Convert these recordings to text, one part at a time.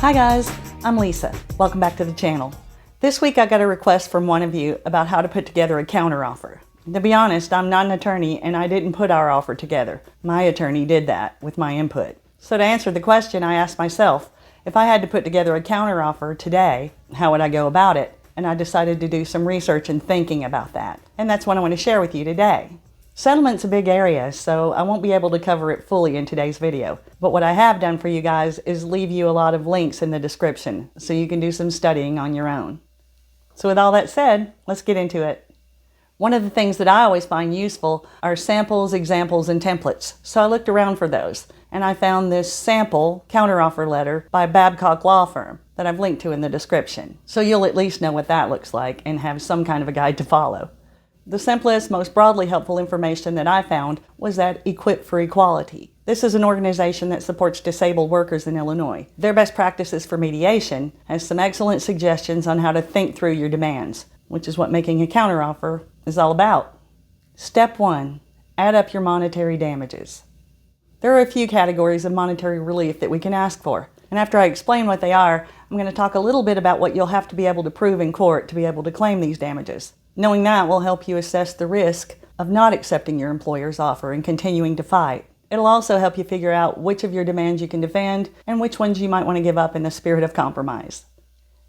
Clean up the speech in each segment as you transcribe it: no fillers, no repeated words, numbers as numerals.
Hi guys, I'm Lisa. Welcome back to the channel. This week I got a request from one of you about how to put together a counteroffer. To be honest, I'm not an attorney and I didn't put our offer together. My attorney did that with my input. So to answer the question, I asked myself, if I had to put together a counteroffer today, how would I go about it? And I decided to do some research and thinking about that. And that's what I want to share with you today. Settlement's a big area, so I won't be able to cover it fully in today's video. But what I have done for you guys is leave you a lot of links in the description, so you can do some studying on your own. So with all that said, let's get into it. One of the things that I always find useful are samples, examples, and templates. So I looked around for those, and I found this sample counteroffer letter by Babcock Law Firm that I've linked to in the description. So you'll at least know what that looks like and have some kind of a guide to follow. The simplest, most broadly helpful information that I found was at Equip for Equality. This is an organization that supports disabled workers in Illinois. Their best practices for mediation has some excellent suggestions on how to think through your demands, which is what making a counteroffer is all about. Step 1, add up your monetary damages. There are a few categories of monetary relief that we can ask for. And after I explain what they are, I'm going to talk a little bit about what you'll have to be able to prove in court to be able to claim these damages. Knowing that will help you assess the risk of not accepting your employer's offer and continuing to fight. It'll also help you figure out which of your demands you can defend and which ones you might want to give up in the spirit of compromise.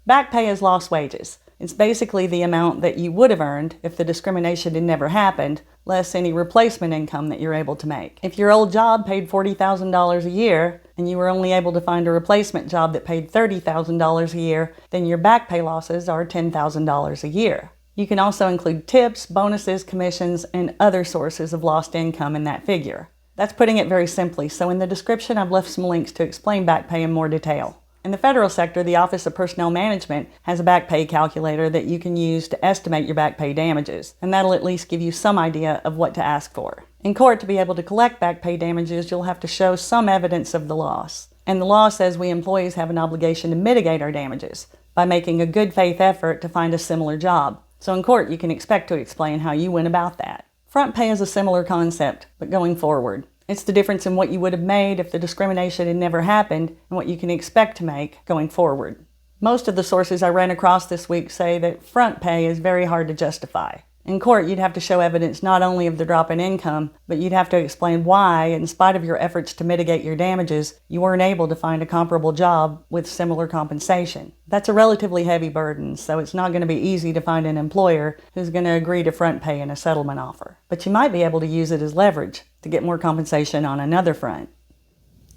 Back pay is lost wages. It's basically the amount that you would have earned if the discrimination had never happened, less any replacement income that you're able to make. If your old job paid $40,000 a year and you were only able to find a replacement job that paid $30,000 a year, then your back pay losses are $10,000 a year. You can also include tips, bonuses, commissions, and other sources of lost income in that figure. That's putting it very simply, so in the description I've left some links to explain back pay in more detail. In the federal sector, the Office of Personnel Management has a back pay calculator that you can use to estimate your back pay damages, and that'll at least give you some idea of what to ask for. In court, to be able to collect back pay damages, you'll have to show some evidence of the loss. And the law says we employees have an obligation to mitigate our damages by making a good faith effort to find a similar job. So in court, you can expect to explain how you went about that. Front pay is a similar concept, but going forward. It's the difference in what you would have made if the discrimination had never happened and what you can expect to make going forward. Most of the sources I ran across this week say that front pay is very hard to justify. In court, you'd have to show evidence not only of the drop in income, but you'd have to explain why, in spite of your efforts to mitigate your damages, you weren't able to find a comparable job with similar compensation. That's a relatively heavy burden, so it's not going to be easy to find an employer who's going to agree to front pay in a settlement offer. But you might be able to use it as leverage to get more compensation on another front.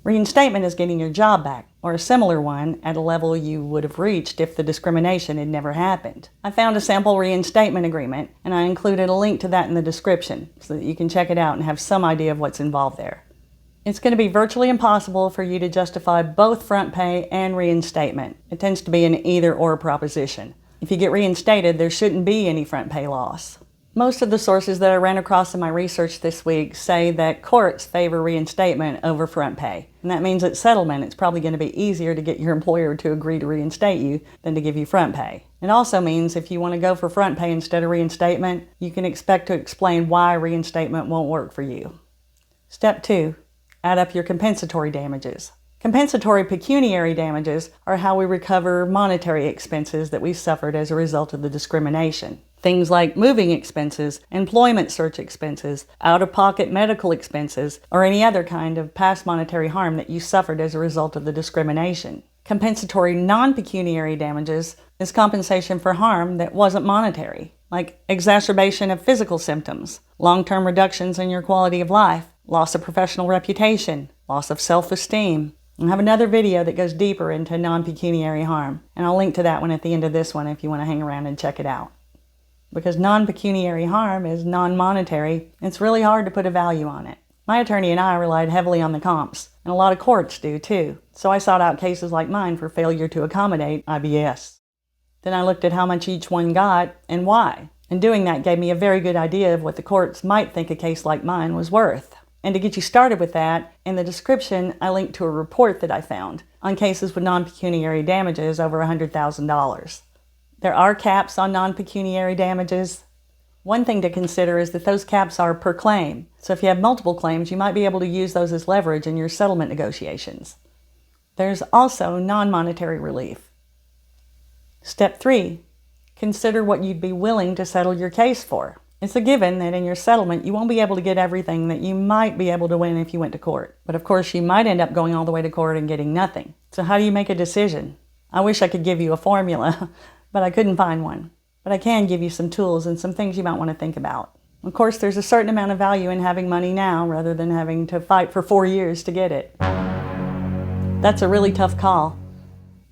Reinstatement is getting your job back, or a similar one, at a level you would have reached if the discrimination had never happened. I found a sample reinstatement agreement, and I included a link to that in the description so that you can check it out and have some idea of what's involved there. It's going to be virtually impossible for you to justify both front pay and reinstatement. It tends to be an either-or proposition. If you get reinstated, there shouldn't be any front pay loss. Most of the sources that I ran across in my research this week say that courts favor reinstatement over front pay. And that means at settlement, it's probably going to be easier to get your employer to agree to reinstate you than to give you front pay. It also means if you want to go for front pay instead of reinstatement, you can expect to explain why reinstatement won't work for you. Step 2, add up your compensatory damages. Compensatory pecuniary damages are how we recover monetary expenses that we suffered as a result of the discrimination. Things like moving expenses, employment search expenses, out-of-pocket medical expenses, or any other kind of past monetary harm that you suffered as a result of the discrimination. Compensatory non-pecuniary damages is compensation for harm that wasn't monetary, like exacerbation of physical symptoms, long-term reductions in your quality of life, loss of professional reputation, loss of self-esteem. I have another video that goes deeper into non-pecuniary harm, and I'll link to that one at the end of this one if you want to hang around and check it out. Because non-pecuniary harm is non-monetary, it's really hard to put a value on it. My attorney and I relied heavily on the comps, and a lot of courts do too, so I sought out cases like mine for failure to accommodate IBS. Then I looked at how much each one got and why, and doing that gave me a very good idea of what the courts might think a case like mine was worth. And to get you started with that, in the description I linked to a report that I found on cases with non-pecuniary damages over $100,000. There are caps on non-pecuniary damages. One thing to consider is that those caps are per claim. So if you have multiple claims, you might be able to use those as leverage in your settlement negotiations. There's also non-monetary relief. Step 3, consider what you'd be willing to settle your case for. It's a given that in your settlement, you won't be able to get everything that you might be able to win if you went to court. But of course, you might end up going all the way to court and getting nothing. So how do you make a decision? I wish I could give you a formula, but I couldn't find one. But I can give you some tools and some things you might want to think about. Of course, there's a certain amount of value in having money now rather than having to fight for 4 years to get it. That's a really tough call.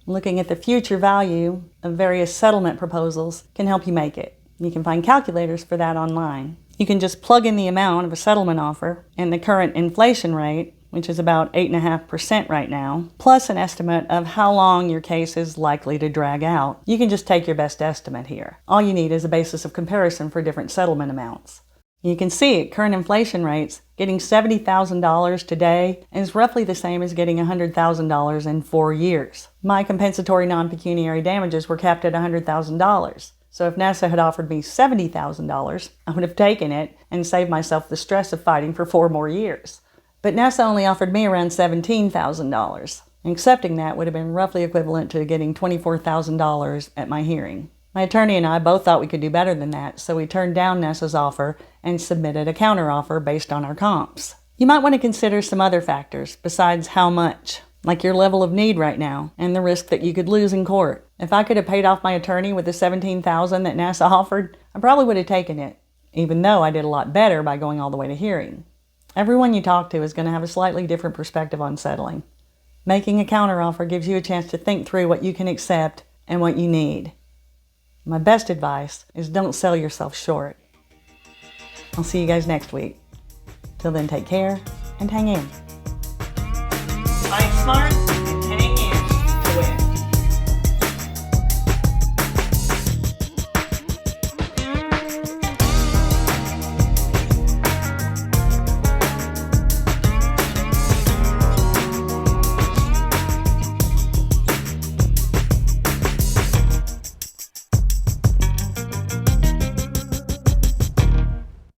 Looking at the future value of various settlement proposals can help you make it. You can find calculators for that online. You can just plug in the amount of a settlement offer and the current inflation rate, which is about 8.5% right now, plus an estimate of how long your case is likely to drag out. You can just take your best estimate here. All you need is a basis of comparison for different settlement amounts. You can see at current inflation rates, getting $70,000 today is roughly the same as getting $100,000 in 4 years. My compensatory non-pecuniary damages were capped at $100,000. So if NASA had offered me $70,000, I would have taken it and saved myself the stress of fighting for 4 more years. But NASA only offered me around $17,000. Accepting that would have been roughly equivalent to getting $24,000 at my hearing. My attorney and I both thought we could do better than that, so we turned down NESA's offer and submitted a counteroffer based on our comps. You might want to consider some other factors besides how much, like your level of need right now and the risk that you could lose in court. If I could have paid off my attorney with the $17,000 that NASA offered, I probably would have taken it, even though I did a lot better by going all the way to hearing. Everyone you talk to is going to have a slightly different perspective on settling. Making a counteroffer gives you a chance to think through what you can accept and what you need. My best advice is don't sell yourself short. I'll see you guys next week. Till then, take care and hang in.